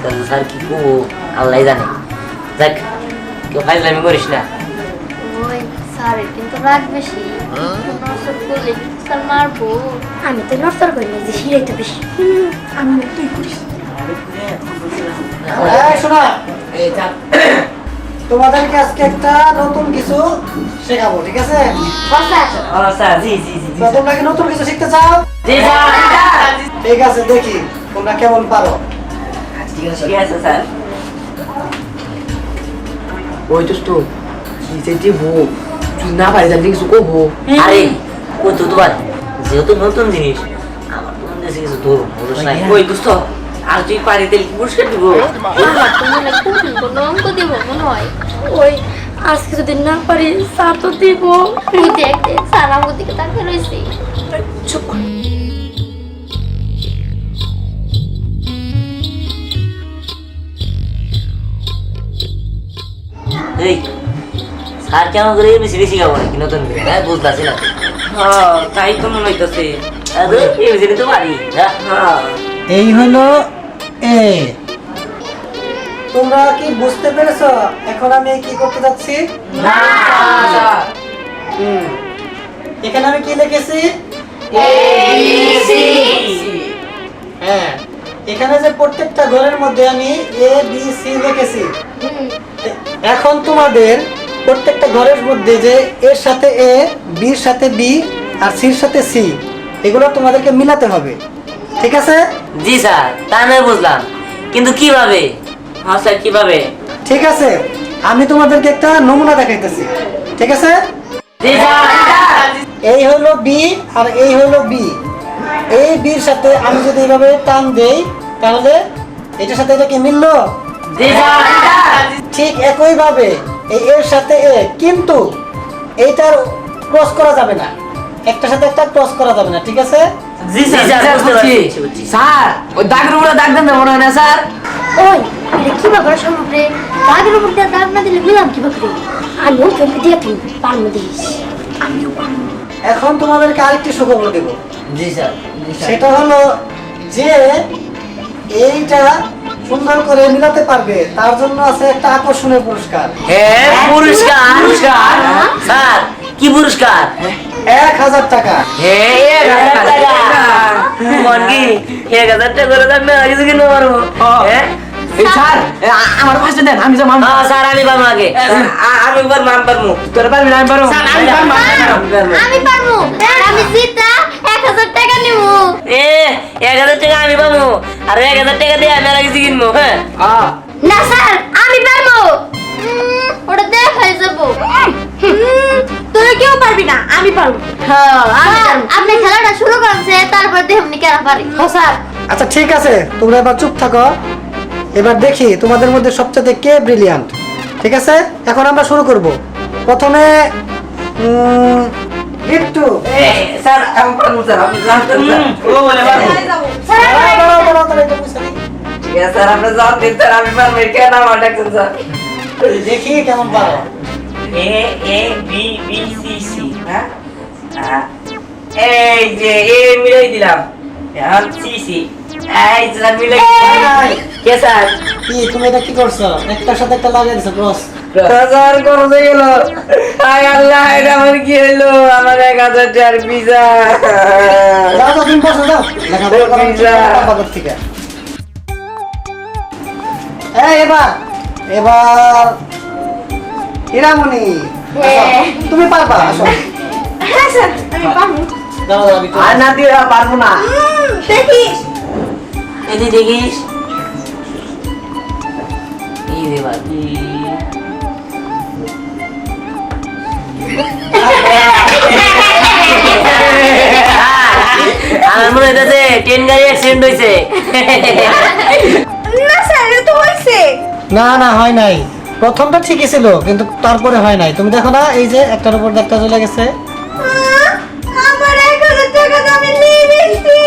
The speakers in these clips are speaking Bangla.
আজকাল স্যার কি করবো আল্লাহ জানে। দেখ কেউ ফাইজলামি করিস না। ওই স্যারের কিন্তু রাগ বেশি, নড়চড় করলে স্যার মারবো। আমি তো নড়চড় করি না, যে শিরাই তো বেশি। আমি তুই করিস। শোনা, তোমাদেরকে আজকে একটা নতুন কিছু শেখাবো, ঠিক আছে? স্যার জি জি জি তো তোমরা কি নতুন কিছু শিখতে চাও? জি স্যার। ঠিক আছে, দেখি তোমরা কেমন পারো। ঠিক আছে স্যার। ওই তো যেটি বউ তুই না পারি জানলে কিছু কবো। আরে ওই তো তোমার যেহেতু নতুন জিনিস আমার তো মনে হচ্ছে কিছু তোর বলিস না। ওই দোস্ত আর তুই পারি তাহলে কি পুরস্কার দিব? আমার তো মনে হয় কঠিন কোনো অঙ্ক দিব মনে হয়। ওই আজকে যদি না পারি স্যার তো দিব। তুই দেখ দেখ স্যার আমার দিকে তাকিয়ে রয়েছে। চুপ কর। এই স্যার কেমন করে বেশি বেশি খাবো নাকি নতুন করে? হ্যাঁ বুঝতেছি না। তাই তো মনে হইতেছে। এবিসিডি তো পারি। এই হলো এ। তোমরা কি বুঝতে পেরেছো এখন আমি কি করতে যাচ্ছি? না স্যার। এখানে আমি কি লিখেছি? হ্যাঁ, এখানে যে প্রত্যেকটা ঘরের মধ্যে আমি এ বি সি লিখেছি। এখন তোমাদের প্রত্যেকটা ঘরের মধ্যে যে এর সাথে এ, বির সাথে বি আর সির সাথে সি, এগুলো তোমাদেরকে মিলাতে হবে, ঠিক আছে? জি স্যার তা নয় বুঝলাম, কিন্তু কিভাবে? হ্যাঁ স্যার কিভাবে? ঠিক আছে, আমি তোমাদেরকে একটা নমুনা দেখাইতেছি, ঠিক আছে? জি স্যার। এই হলো বি আর এই হলো বি। এই বির সাথে আমি যদি এইভাবে টান দেই তাহলে এটার সাথে এটা কি মিললো? জি স্যার। ঠিক একই ভাবে এই এর সাথে এ, কিন্তু এইটার ক্রস করা যাবে না, একটার সাথে একটা ক্রস করা যাবে না, ঠিক আছে? জি স্যার বুঝতে পারছি। স্যার ওই দাগের উপরে দাগ দেন মনে হয় না স্যার? ওই এটা কি ব্যাপার সমুদ্রে দাগের উপর দিয়ে দাগ না দিলে মিলাম কি ব্যাপারে? আমিও ফেলতে দিয়ে তুই পারমো দিস। আমিও পারমো। এখন তোমাদেরকে আরেকটি সুখবর দেব। জি স্যার। সেটা হলো যে এইটা সুন্দর করে মিলাতে পারবে তার জন্য আছে একটা আকর্ষণীয় পুরস্কার। হ্যাঁ পুরস্কার। পুরস্কার স্যার কি পুরস্কার? 1000 টাকা। হ্যাঁ 1000 টাকা। মন কি 1000 টাকা করে দাম না কিছু কিনতে পারবো? হ্যাঁ এই স্যার আমার পাশে দেন আমি যাবো। হ্যাঁ স্যার আমি পাবো আগে। আমি একবার মান পারবো। তোরা পারবি না আমি পারবো। আমি পারবো, আমি জিতা 1000 টাকা নিব। 1000 টাকা আমি পাবো আর 1000 টাকা দিয়ে আমি আর কিছু কিনবো। হ্যাঁ না স্যার আমি পারবো। ওটা দেখাই যাবো। তুই কেউ পারবি না, আমি পারবো। হ্যাঁ আপনি খেলাটা শুরু করেছে, তারপর দেখুন কেন পারি। স্যার আচ্ছা ঠিক আছে, তোমরা এবার চুপ থাকো। এবার দেখি তোমাদের মধ্যে সবচেয়ে কে ব্রিলিয়ান্ট, ঠিক আছে? এখন আমরা শুরু করব। প্রথমে গিট্টু। স্যার আমি পারবো স্যার। আপনি জানতেন ও বলে পারবো। দাঁড়াও, তাহলে এটা বুঝতে দিই। ঠিক আছে স্যার আপনি জানতেন স্যার আমি পারবো। কেন আমার ডাকছেন স্যার? দেখি কেমন পারো। এ A B B C C. হ্যাঁ এই যে এ মিলাই দিলাম, এখন সি সি। এই স্যার মিলাই কে স্যার? কি তুমি এটা কি করছো? একটার সাথে একটা লাগিয়ে দিছো ক্রস। স্যার করতে গেল। আয় আল্লাহ এটা আমার কি হলো? আমার 1000 টাকার ভিসা। যাও তুমি বসো, যাও লেখাপড়া করো বাবার থেকে। এই এবার হীরামণি, আসো, তুমি পারবা, আসো। হ্যাঁ স্যার আমি পারবো। দাও আমি তো আর না দিয়ে পারবো না। দেখিস এদি দেখিস এই রে বাকি আমার মনে হইতেছে ট্রেন গাড়ি অ্যাক্সিডেন্ট হয়েছে। না স্যার এটা তো হইছে। না না হয় নাই, প্রথমটা ঠিকই ছিল কিন্তু তারপরে হয় নাই। তুমি দেখো না এই যে একটার উপর একটা চলে গেছে। আমার 1000 টাকা তো আমি নিয়ে নিছি।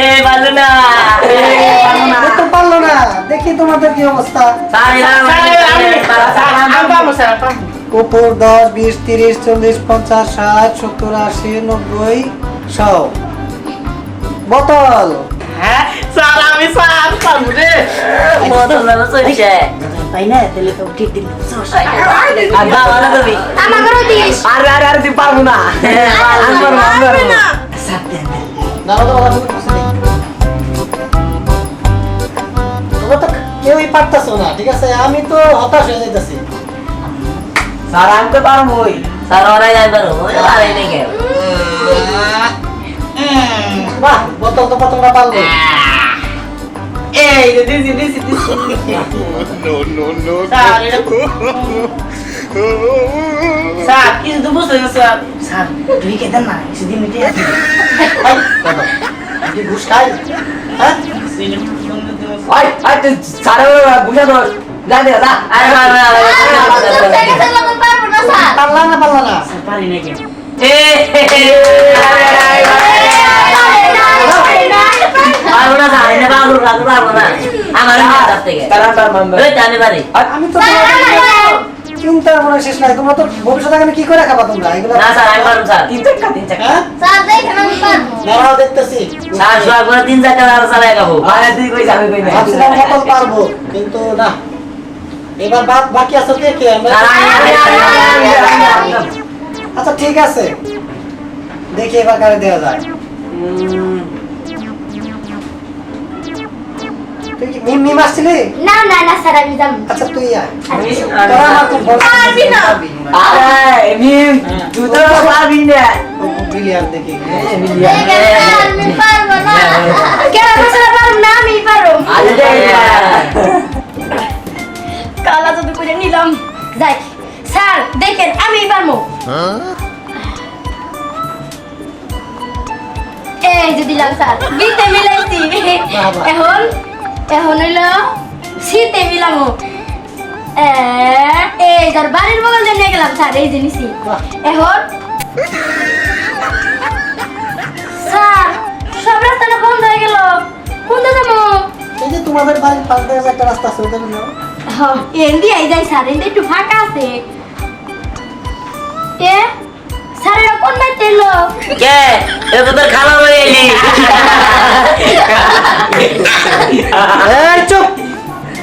এ ভালো না দেখতে পারলো না, দেখি তোমাদের কি অবস্থা। উপর 10, 20, 30, 40, 50, 60, 70, 80, 90, 100। বোতল হ্যাঁ স্যার আমি স্যার পারবো রে বোতল না চলছে তাই না তাহলে তো ঠিক ঠিক আর বাবা না তুমি আমার ঘরে দিস আরে আরে আরে তুই পারবো না আমি পারবো আমি পারবো না স্যার দেন দাঁড়াও দাঁড়াও তোমরা তো কেউই পারতেছো না ঠিক আছে আমি তো হতাশ হয়ে যাইতেছি স্যার আমি তো পারবোই স্যার ওরাই যাই পারো ওই পারে নাই কেন বাহ বোতল তো তোমরা পারলো এই দিছি দিছি দিছি স্যার এটা স্যার কিছু তো বুঝতে না স্যার স্যার তুই কে দেন না সেদিন মিটে আছে কি ঘুষ খাই হ্যাঁ ওই ওই তুই স্যার বুঝা ধর যা দে যা আরে পারবে না পারবো না স্যার পারলা না পারি না কেন পারবো না স্যার এনে পারবো না আমার হাত থেকে তারা তার মানবে ওই জানি পারি আমি তো চিন্তার মনে শেষ নাই তোমরা তো ভবিষ্যতে আমি কি করে খাবা তোমরা এগুলো না স্যার আমি পারবো স্যার তিন চাকা হ্যাঁ স্যার দেখেন আমি পারবো দাঁড়াও দেখতেছি স্যার সোয়া করে 3 চাকা আর চালাই খাবো আরে তুই কই যাবি কই না ভাবছিলাম বোতল পারবো কিন্তু না এবার বাকি আছে দেখি আমরা আচ্ছা ঠিক আছে দেখি এবার কারে দেওয়া যায় তুই কি মিম আসছিলি না না না স্যার আমি যাব আচ্ছা তুই আয় তোরা আমার খুব বড় পারবি না। আরে মিম তুই তো পারবি না বিলিয়ার দেখি দেখেন স্যার আমি পারবো না কেন স্যার পারব না আমি পারব আরে দে কালা যদি করে নিলাম যাই স্যার দেখেন আমি পারবো এই যে দিলাম স্যার বিতে মিলাইছি এখন এখন হইলো শীতে মিলামো এই ধর বাড়ির বগল দিয়ে নিয়ে গেলাম স্যার এই জিনিসই এখন স্যার সব রাস্তা না বন্ধ হয়ে গেল কোনটা যাবো এই যে তোমাদের বাড়ির পাশ দিয়ে যে একটা রাস্তা আছে ওটা নাও এন্দি আই যাই স্যার এন্দি একটু ফাঁকা আছে এ স্যার এটা কোন বাইতে এলো কে এ তো তোর খালা বলে এলি এই চুপ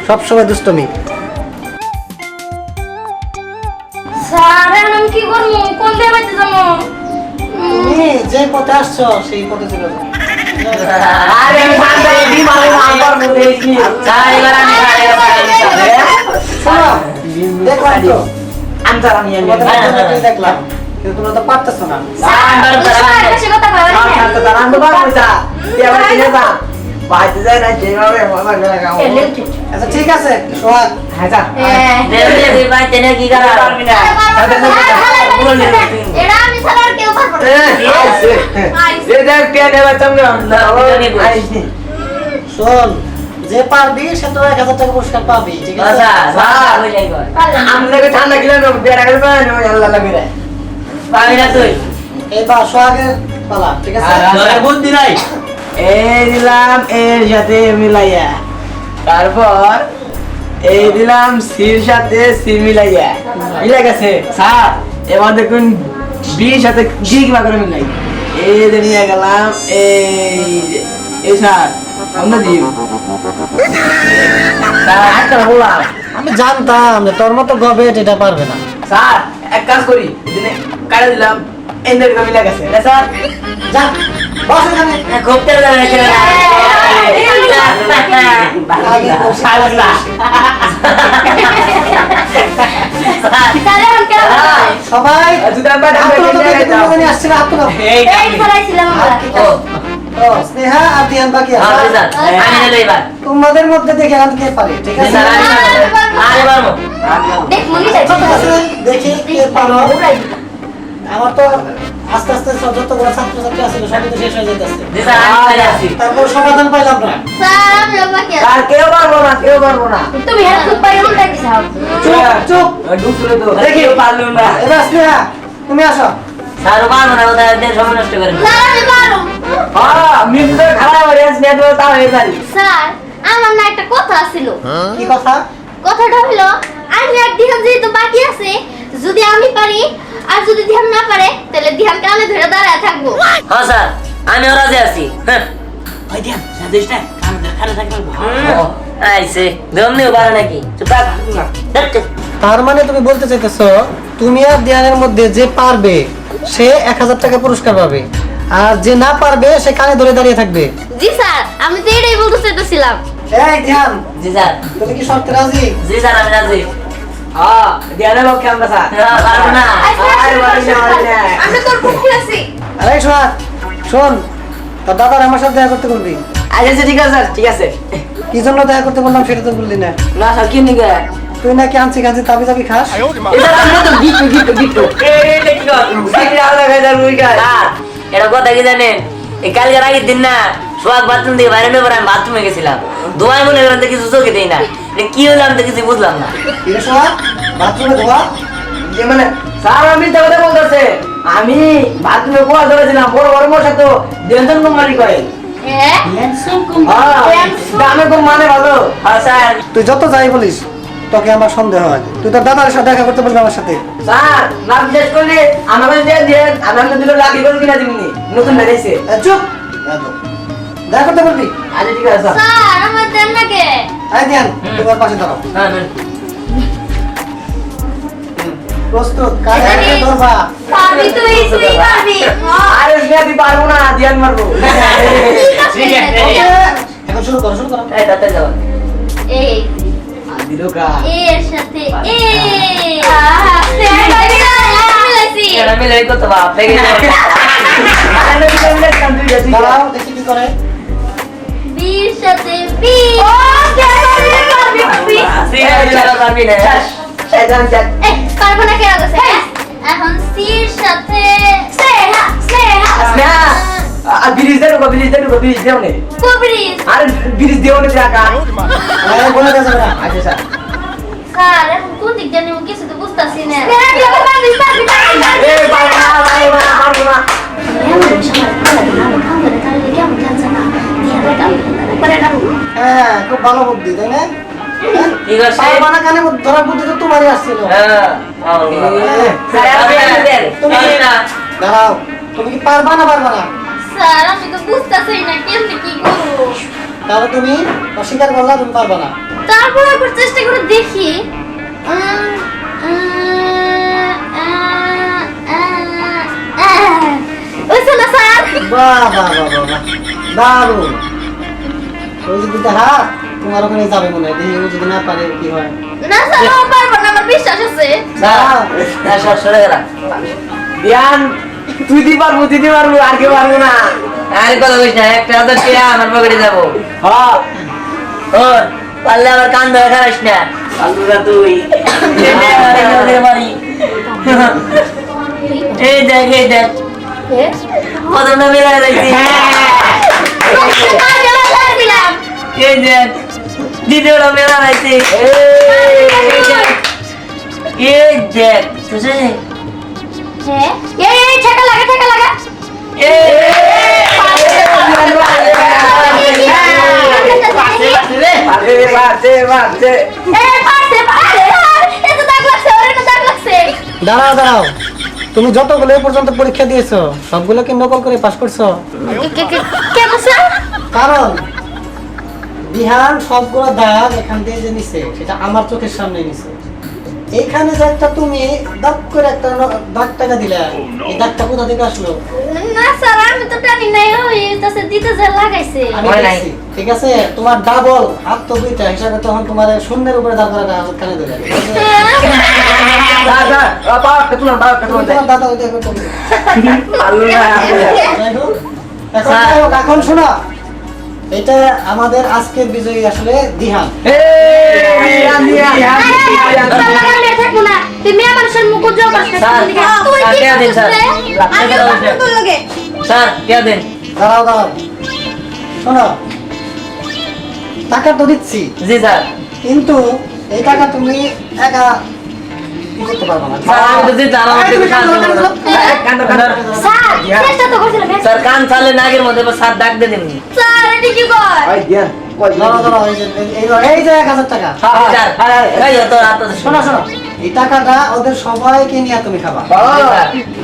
সব সময় দুষ্টমি স্যার এখন আমি কি করবো কোন দিয়ে বাইতে যাবো তুমি যে পথে আসছো সেই পথে চলে যাও আরে আমি ভান্ডা দি মানে নাম্বার মধ্যে কি স্যার এবার আমি শোনো দেখো তো আনসার আমি তোমাদের মধ্যে দেখলাম কিন্তু তোমরা তো পারতেছো না স্যার বেশি কথা কয় না তো তারা তো পারবে যা তুই আবার কিনে যা বাইতে যায় না যেভাবে মজা করে খাও এলে উঠে আচ্ছা ঠিক আছে সোহাগ হ্যাঁ যা দেবলে তুই ভাই তেনে কি করা পারবি না এটা আমি ছাড়া আর কেউ পারবো না এ দেখ কে নেবা তুমি শোন যে পারবি সে তো 1000 টাকা পুরস্কার পাবি ঠিক আছে আচ্ছা স্যার ওই যাই কর আমাদের ঠান্ডা কিলো বেড়া গেল না আল্লাহ লাগে রে পাবি না তুই এইবার সোহাগের পালা ঠিক আছে তোরে বুদ্ধি নাই এই দিলাম এর সাথে মিলাইয়া তারপর এই দিলাম সির সাথে সি মিলাইয়া মিলে গেছে স্যার এবার দেখুন বির সাথে জি কিবা করে মিলাই এই যে নিয়ে গেলাম এই স্যার অন্য দিন স্যার একটা বললাম আমি জানতাম যে তোর মতো গবেট এটা পারবে না স্যার এক কাজ করি দিনে কাটে দিলাম এদের মিলে গেছে না স্যার যা বস এখানে খুব তেল ধরে রেখে আগে বসে স্যার এখন কেমন সবাই দুটা বার হাত তোলো তো, দেখি তোমরা জানি আসছে না, হাত তোলো। এই এই ফলাইছিলাম আমরা ও ও, স্নেহা আর দিয়ান বাকি আছে। আরে স্যার আমি নেলে এবার তোমাদের মধ্যে দেখে আমি কে পারে ঠিক আছে স্যার আরে পারবো দেখ মনি যাই ঠিক আছে, দেখি কে পারো আমার তো আস্তে আস্তে যতগুলো ছাত্রছাত্রী আছে সবই তো শেষ হয়ে যাইতেছে জি স্যার আমি চলে আসছি তারপর সমাধান পাইলাম না স্যার আমি বাকি আছে আর কেউ পারবো না কেউ পারবো না তুমি হেল্প খুব পাই উল্টাই দিছাও চুপ চুপ ঢুকলো তো দেখি পারলো না এবার স্নেহা তুমি আসো স্যার পারবো না ওদের সময় নষ্ট করেন স্যার আমি পারবো হ্যাঁ মিম তো খারাপ হয়ে গেছে না তো তাও হয়ে পারি স্যার আমার না একটা কথা ছিল কি কথা কথাটা হলো আমি আর ধ্যান যেহেতু বাকি আছে যদি আমি পারি আর যদি ধ্যান না পারে তাহলে ধ্যান কালে ধরে দাঁড়ায় থাকবো হ্যাঁ স্যার আমি রাজি আছি হ্যাঁ ওই দেন সাজিস না খানা থাকবে আইছে দমনিও পারে নাকি চুপ থাক দেখ তার মানে তুমি বলতে চাইতেছো তুমি আর ধ্যানের মধ্যে যে পারবে সে 1000 টাকা পুরস্কার পাবে, আর যে না পারবে সে কানে ধরে দাঁড়িয়ে থাকবে। জি স্যার, আমি তো এটাই বলতে চাইতেছিলাম। এই ধ্যান, জি স্যার তুমি কি শর্তে রাজি? জি স্যার আমি রাজি হ্যাঁ দেয়ালে পক্ষে আমরা স্যার পারবো না আমি তোর পক্ষে আছি। আরে শোন শোন, তোর দাদার আমার সাথে দেখা করতে বলবি। আচ্ছা ঠিক আছে স্যার, ঠিক আছে। কি জন্য দেখা করতে বললাম সেটা তো বললি না। না স্যার কি নিগে তুই নাকি আনছি কাছে তাবি তাবি খাস। এটা আমরা তো গিফট এই দেখি সাইকেল আলাদা গাইদার মুই গাই স্যার এটা কথা কি জানেন, এই কালকে আগের দিন না সোহাগ বাথরুম থেকে বাইরে নেবার আমি বাথরুমে গেছিলাম, ধোঁয়ায় মনে করেন তো কিছু চোখে দেই না, এটা কি হলো আমি তো কিছু বুঝলাম না। এর সময় বাথরুমে ধোয়া যে মানে স্যার আমি তো কথা বলতেছে, আমি বাথরুমে কোয়া ধরেছিলাম, বড় বড় মশা তো দেনজন কোম্পানি করে। হ্যাঁ দামে কম মানে ভালো। হ্যাঁ স্যার তুই যত যাই বলিস তোকে আমার সন্দেহ হয়। তুই তোর দাদার সাথে দেখা করতে বলবি আমার সাথে। স্যার না বিশেষ করলে আমার কাছে দিয়ে আমি আপনার দিল লাকি করে কিনা দিবনি, নতুন বেরিয়েছে। চুপ, দেখা করতে বলবি। আচ্ছা ঠিক আছে স্যার। স্যার, আমার দেন না কে? আই ধ্যান, তোমার পাশে দাঁড়াও। হ্যাঁ নেন। প্রস্তুত, কাজে ধরবা। পারবি তুই পারবি। আরে মেয়াদি পারবো না, ধ্যান মারবো। ঠিক আছে। এখন শুরু করো, শুরু করো। এই তাতে যাও এই দিল কা এর সাথে এ মিলাইছি। এটা মিলে কত বাপ দেখে দাঁড়াও দেখি কি করে। বির সাথে বি। ও পারবি। পারবি না এই পারবো না কে আছে? এখন সির সাথে স্নেহা স্নেহা আর ব্রিজ দেও নে। কুবরিজ। আরে ব্রিজ দেও নে টাকা। আরে বলে দেওয়া যাবে না। আচ্ছা স্যার। স্যার, এখন কোন দিক জানি কিছু তো বুঝতাছি না। এ পারবো না। হ্যাঁ, খুব ভালো বুদ্ধি, তাই না? ঠিক আছে পারবা না কানে ধরার বুদ্ধি তো তোমারই আসছিল। হ্যাঁ স্যার আপনি দেন তুমি না দাঁড়াও, তুমি কি পারবা না পারবা না? স্যার, আমি তো বুঝতাছি না কেমনে কি করব। তাহলে তুমি অস্বীকার করলা তুমি পারবা না। তারপর একবার চেষ্টা করে দেখি। ওইসে না স্যার। বাহ বাহ বাহ বাহ বাহ, দারুণ। ওই যে দুটো হাত তোমার ওখানে যাবে মনে হয়, দেখি ও যদি না পারে কি হয়। না স্যার, ও পারবো না, আমার বিশ্বাস আছে। দাঁড়াও, স্যার সব সরে গেলাম ধ্যান তুই দি পারবো আর কেউ পারবো না। আর কথা কইস না 1000 টাকা আমার পকেটে যাবো হ্যাঁ ও পারলে আমার কান ধরে খারাস না আলুরা তুই এই দেখ কতটা মেলা রাখছি এই দেখ দ্বিতীয়টা মেলা রাখছি এই দেখ বুঝে হ্যাঁ, এই ঠেকা লাগা। দাঁড়াও দাঁড়াও, তুমি যতগুলো এ পর্যন্ত পরীক্ষা দিয়েছো সবগুলো কি নকল করে পাস করছো? কেন স্যার? কারণ বিহান সবগুলো দাগ এখান দিয়ে যে নিছে সেটা আমার চোখের সামনে নিছে। এইখানে যে একটা তুমি দাগ করে একটা দাগ টাকা দিলা, এই দাগটা কোথা থেকে আসলো? না স্যার, আমি তো টানি নাই, ওই তাছে দিতে যা লাগাইছে। আমি হয় নাই। দেখছি, ঠিক আছে? তোমার ডাবল হাত তো দুইটা হিসাবে তখন তোমার শূন্যের উপরে দাগ করাটা কানে ধরে তোমার দাদা ওইটা করতে হবে। যাই হোক, এখন শোনো, এটা আমাদের আজকের বিজয়ী আসলে দিহান। তুমি আমার সাথে মুখ উজ্জ্বল করতে তুই কি করছিস? আমি তোর লগে স্যার কে দেন দাঁড়াও দাঁড়াও, শোনো, টাকা তো দিচ্ছি জি স্যার কিন্তু এই টাকা তুমি একা কি করতে পারবে না। স্যার আমি তো দিতাম আমার থেকে সাহায্য করুন। স্যার, চেষ্টা তো করছিলাম। স্যার কান চালে নাগের মধ্যে স্যার ডাক দিয়ে দেন স্যার, এটা কি কর? দাঁড়াও দাঁড়াও, এই যে 1000 টাকা। স্যার এই তো রাত শোনো শোনো, এই টাকাটা ওদের সবাইকে নিয়ে তুমি খাবা,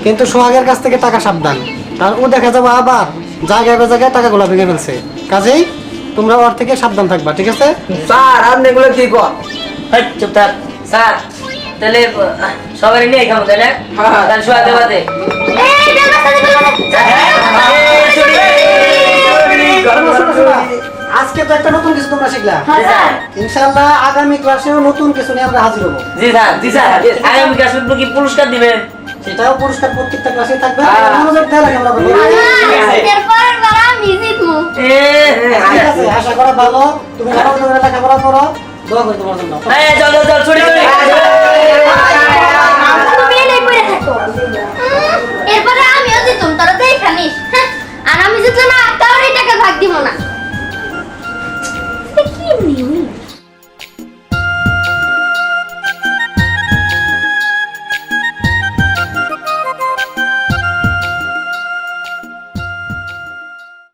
কিন্তু সোহাগের কাছ থেকে টাকা সাবধান, কারণ ও দেখা যাবে আবার জায়গায় জায়গায় টাকাগুলো ভেঙে ফেলছে। কাজেই তোমরা ওর থেকে সাবধান থাকবা, ঠিক আছে? স্যার আপনি এগুলো কি কর? হাই, চুপ থাক স্যার। তাহলে সবাই নিয়ে খাবো তাই না? হ্যাঁ। তাহলে শোয়াতে বাদে এই ব্যবস্থা শোনো, শোনো, শোনো। আজকে তো একটা নতুন কিছু তোমরা শিখলা। স্যার ইনশাআল্লাহ আগামী ক্লাসেও নতুন কিছু নিয়ে আমরা হাজির হবো। জি স্যার, জি স্যার। আগামী ক্লাসে কি পুরস্কার দিবেন? সেটাও পুরস্কার প্রত্যেকটা ক্লাসে থাকবে। হ্যাঁ। মনোযোগ দিয়ে লেখাপড়া করবে। এরপর বার আমি জিতবো। ঠিক আছে, আশা করা ভালো। তুমি মনোযোগ দিয়ে লেখাপড়া করো। দোয়া করি তোমার জন্য। চল চল চল, ছুটি ছুটি। তুমি এলাই পড়ে থাকো। এরপরে আমিও জিতুম, তোরা তো এখানিস। আর আমি জিতলে না, কারোরই টাকা ভাগ দিব না।